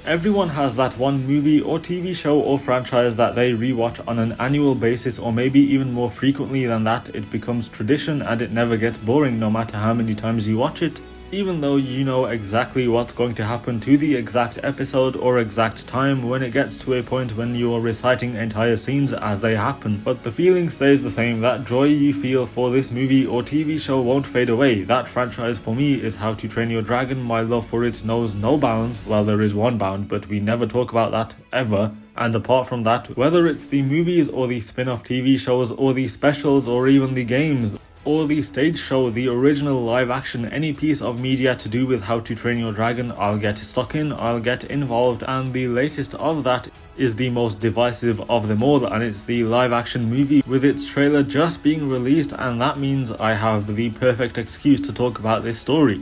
Everyone has that one movie or TV show or franchise that they rewatch on an annual basis, or maybe even more frequently than that. It becomes tradition and it never gets boring no matter how many times you watch it. Even though you know exactly what's going to happen to the exact episode or exact time when it gets to a point when you're reciting entire scenes as they happen. But the feeling stays the same. That joy you feel for this movie or TV show won't fade away. That franchise for me is How to Train Your Dragon. My love for it knows no bounds. Well, there is one bound, but we never talk about that ever. And apart from that, whether it's the movies or the spin-off TV shows or the specials or even the games, or the stage show, the original live action, any piece of media to do with How to Train Your Dragon, I'll get stuck in, I'll get involved, and the latest of that is the most divisive of them all, and it's the live action movie with its trailer just being released, and that means I have the perfect excuse to talk about this story.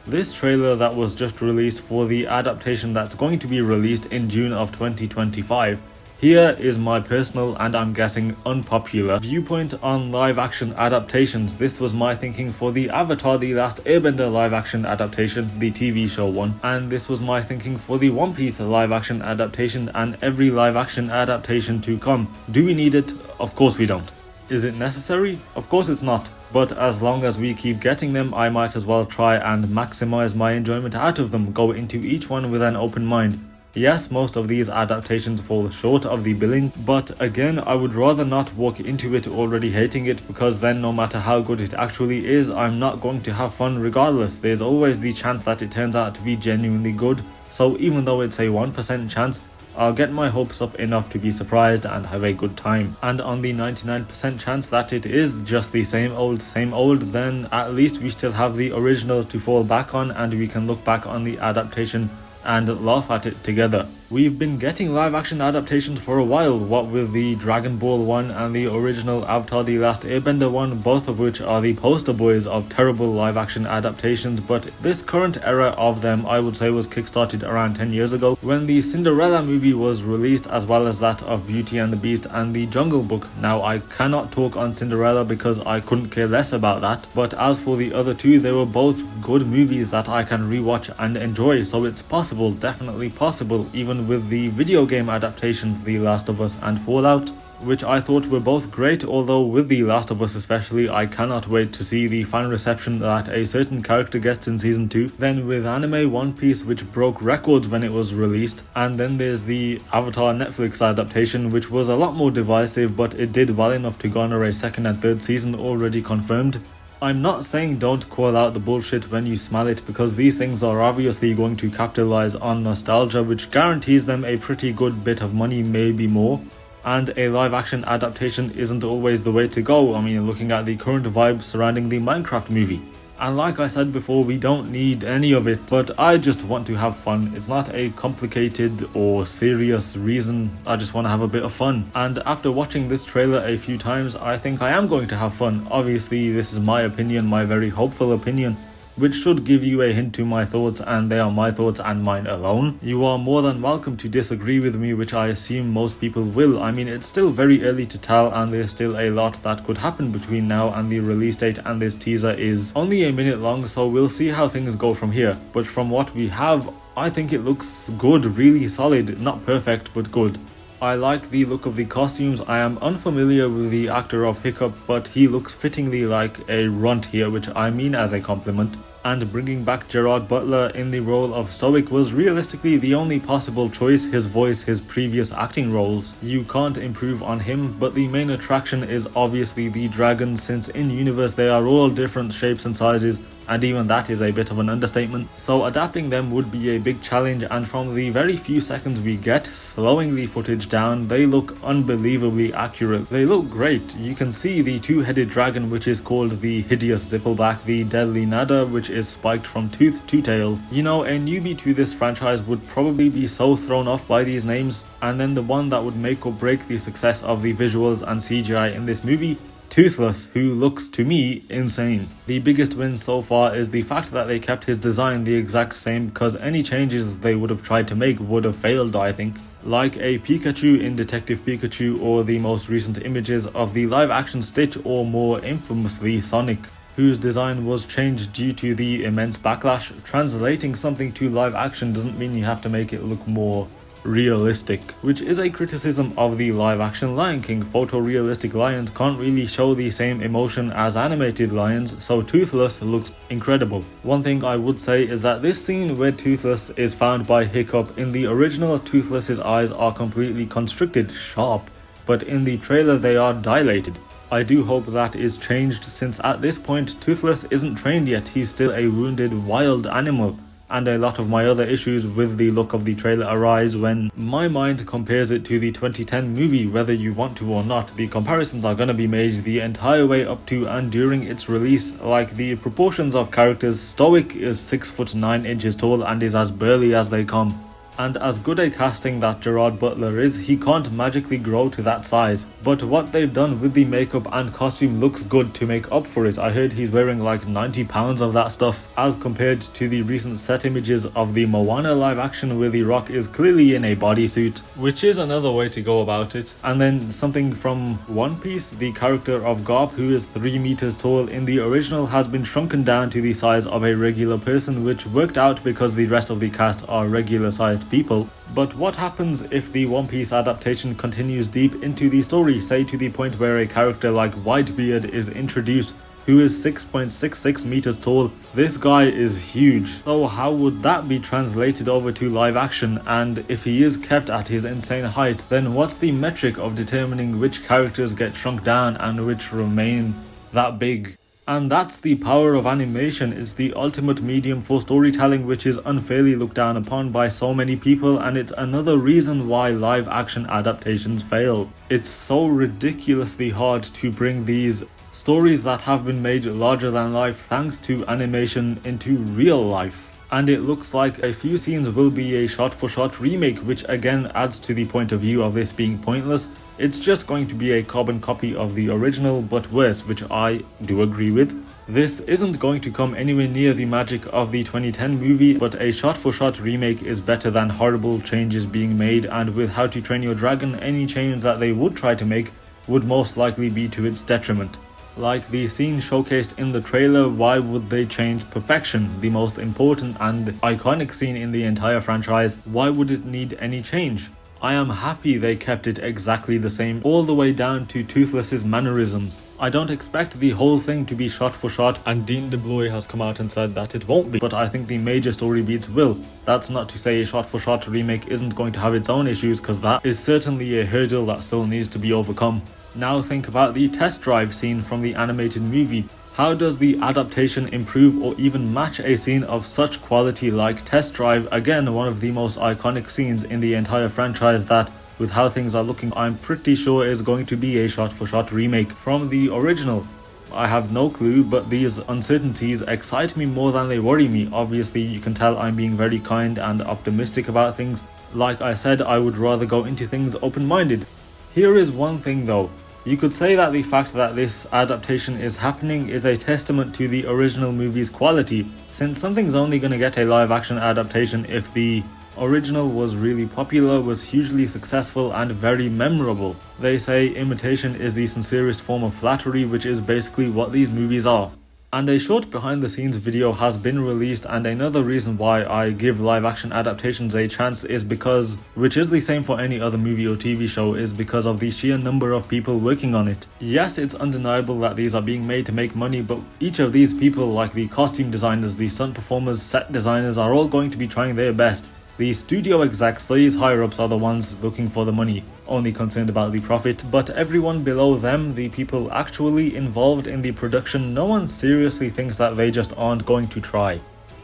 This trailer that was just released for the adaptation that's going to be released in June of 2025. Here is my personal, and I'm guessing unpopular, viewpoint on live action adaptations. This was my thinking for the Avatar: The Last Airbender live action adaptation, the TV show one, and this was my thinking for the One Piece live action adaptation and every live action adaptation to come. Do we need it? Of course we don't. Is it necessary? Of course it's not. But as long as we keep getting them, I might as well try and maximize my enjoyment out of them, go into each one with an open mind. Yes, most of these adaptations fall short of the billing, but again, I would rather not walk into it already hating it, because then no matter how good it actually is, I'm not going to have fun regardless. There's always the chance that it turns out to be genuinely good, so even though it's a 1% chance, I'll get my hopes up enough to be surprised and have a good time. And on the 99% chance that it is just the same old, then at least we still have the original to fall back on, and we can look back on the adaptation and laugh at it together. We've been getting live action adaptations for a while, what with the Dragon Ball one and the original Avatar: The Last Airbender one, both of which are the poster boys of terrible live action adaptations, but this current era of them I would say was kickstarted around 10 years ago when the Cinderella movie was released, as well as that of Beauty and the Beast and the Jungle Book. Now I cannot talk on Cinderella because I couldn't care less about that, but as for the other two, they were both good movies that I can rewatch and enjoy, so it's possible, definitely possible, even with the video game adaptations The Last of Us and Fallout, which I thought were both great, although with The Last of Us especially, I cannot wait to see the fan reception that a certain character gets in season 2. Then with anime, One Piece, which broke records when it was released, and then there's the Avatar Netflix adaptation, which was a lot more divisive, but it did well enough to garner a second and third season already confirmed. I'm not saying don't call out the bullshit when you smell it, because these things are obviously going to capitalize on nostalgia, which guarantees them a pretty good bit of money, maybe more. And a live action adaptation isn't always the way to go. I mean, looking at the current vibe surrounding the Minecraft movie. And like I said before, we don't need any of it, but I just want to have fun. It's not a complicated or serious reason, I just want to have a bit of fun. And after watching this trailer a few times, I think I am going to have fun. Obviously, this is my opinion, my very hopeful opinion, which should give you a hint to my thoughts, and they are my thoughts and mine alone. You are more than welcome to disagree with me, which I assume most people will. I mean, it's still very early to tell, and there's still a lot that could happen between now and the release date, and this teaser is only a minute long, so we'll see how things go from here. But from what we have, I think it looks good, really solid, not perfect, but good. I like the look of the costumes. I am unfamiliar with the actor of Hiccup, but he looks fittingly like a runt here, which I mean as a compliment. And bringing back Gerard Butler in the role of Stoic was realistically the only possible choice. His voice, his previous acting roles, you can't improve on him, but the main attraction is obviously the dragons, since in universe they are all different shapes and sizes, and even that is a bit of an understatement. So adapting them would be a big challenge, and from the very few seconds we get, slowing the footage down, they look unbelievably accurate. They look great. You can see the two-headed dragon, which is called the Hideous Zippleback, the Deadly Nada, which is spiked from tooth to tail. You know, a newbie to this franchise would probably be so thrown off by these names, and then the one that would make or break the success of the visuals and CGI in this movie, Toothless, who looks to me insane. The biggest win so far is the fact that they kept his design the exact same, because any changes they would have tried to make would have failed, I think. Like a Pikachu in Detective Pikachu, or the most recent images of the live action Stitch, or more infamously Sonic. whose design was changed due to the immense backlash. Translating something to live action doesn't mean you have to make it look more realistic, which is a criticism of the live action Lion King. Photorealistic lions can't really show the same emotion as animated lions, so Toothless looks incredible. One thing I would say is that this scene where Toothless is found by Hiccup, in the original Toothless's eyes are completely constricted, sharp, but in the trailer they are dilated. I do hope that is changed, since at this point Toothless isn't trained yet, he's still a wounded wild animal. And a lot of my other issues with the look of the trailer arise when my mind compares it to the 2010 movie. Whether you want to or not, the comparisons are going to be made the entire way up to and during its release. Like the proportions of characters, Stoic is 6 foot 9 inches tall and is as burly as they come. And as good a casting that Gerard Butler is, he can't magically grow to that size. But what they've done with the makeup and costume looks good to make up for it. I heard he's wearing like 90 pounds of that stuff, as compared to the recent set images of the Moana live action where the Rock is clearly in a bodysuit, which is another way to go about it. And then something from One Piece, the character of Garp, who is 3 meters tall in the original, has been shrunken down to the size of a regular person, which worked out because the rest of the cast are regular sized people. But what happens if the One Piece adaptation continues deep into the story, say to the point where a character like Whitebeard is introduced, who is 6.66 meters tall? This guy is huge. So how would that be translated over to live action? And if he is kept at his insane height, then what's the metric of determining which characters get shrunk down and which remain that big? And that's the power of animation. It's the ultimate medium for storytelling, which is unfairly looked down upon by so many people, and it's another reason why live action adaptations fail. It's so ridiculously hard to bring these stories that have been made larger than life thanks to animation into real life. And it looks like a few scenes will be a shot-for-shot remake, which again adds to the point of view of this being pointless. It's just going to be a carbon copy of the original, but worse, which I do agree with. This isn't going to come anywhere near the magic of the 2010 movie, but a shot-for-shot remake is better than horrible changes being made, and with How to Train Your Dragon, any change that they would try to make would most likely be to its detriment. Like the scene showcased in the trailer, why would they change perfection, the most important and iconic scene in the entire franchise? Why would it need any change? I am happy they kept it exactly the same, all the way down to Toothless's mannerisms. I don't expect the whole thing to be shot for shot, and Dean DeBlois has come out and said that it won't be, but I think the major story beats will. That's not to say a shot for shot remake isn't going to have its own issues, because that is certainly a hurdle that still needs to be overcome. Now think about the test drive scene from the animated movie. How does the adaptation improve or even match a scene of such quality like Test Drive? Again, one of the most iconic scenes in the entire franchise that, with how things are looking, I'm pretty sure is going to be a shot-for-shot remake from the original. I have no clue, but these uncertainties excite me more than they worry me. Obviously, you can tell I'm being very kind and optimistic about things. Like I said, I would rather go into things open-minded. Here is one thing though. You could say that the fact that this adaptation is happening is a testament to the original movie's quality, since something's only going to get a live action adaptation if the original was really popular, was hugely successful and very memorable. They say imitation is the sincerest form of flattery, which is basically what these movies are. And a short behind the scenes video has been released, and another reason why I give live action adaptations a chance is because, which is the same for any other movie or TV show, is because of the sheer number of people working on it. Yes, it's undeniable that these are being made to make money, but each of these people, like the costume designers, the stunt performers, set designers, are all going to be trying their best. The studio execs, these higher-ups, are the ones looking for the money, only concerned about the profit, but everyone below them, the people actually involved in the production, no one seriously thinks that they just aren't going to try.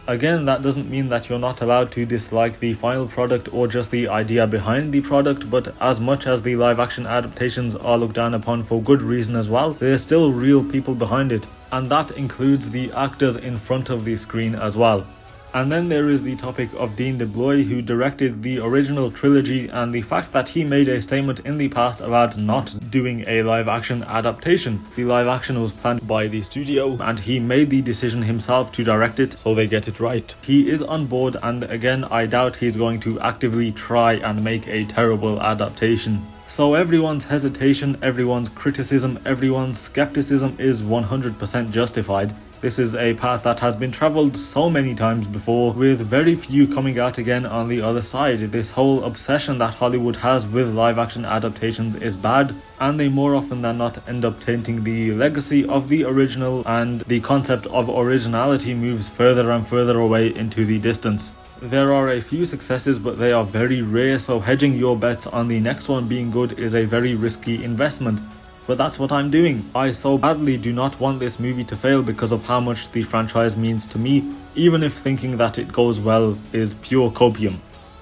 Again, that doesn't mean that you're not allowed to dislike the final product or just the idea behind the product, but as much as the live-action adaptations are looked down upon for good reason as well, there's still real people behind it, and that includes the actors in front of the screen as well. And then there is the topic of Dean DeBlois, who directed the original trilogy, and the fact that he made a statement in the past about not doing a live action adaptation. The live action was planned by the studio and he made the decision himself to direct it, so they get it right. He is on board, and again, I doubt he's going to actively try and make a terrible adaptation. So everyone's hesitation, everyone's criticism, everyone's skepticism is 100% justified. This is a path that has been travelled so many times before, with very few coming out again on the other side. This whole obsession that Hollywood has with live action adaptations is bad, and they more often than not end up tainting the legacy of the original, and the concept of originality moves further and further away into the distance. There are a few successes, but they are very rare, so hedging your bets on the next one being good is a very risky investment. But that's what I'm doing. I so badly do not want this movie to fail because of how much the franchise means to me, even if thinking that it goes well is pure copium.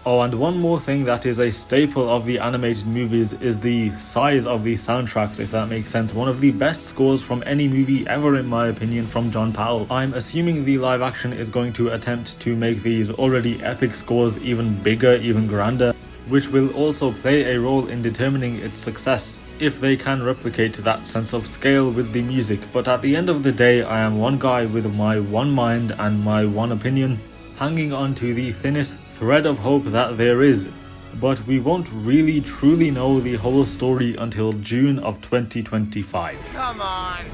Oh, and one more thing that is a staple of the animated movies is the size of the soundtracks, if that makes sense. One of the best scores from any movie ever, in my opinion, from John Powell. I'm assuming the live action is going to attempt to make these already epic scores even bigger, even grander, which will also play a role in determining its success, if they can replicate that sense of scale with the music. But at the end of the day, I am one guy with my one mind and my one opinion, hanging on to the thinnest thread of hope that there is. But we won't really truly know the whole story until June of 2025. Come on!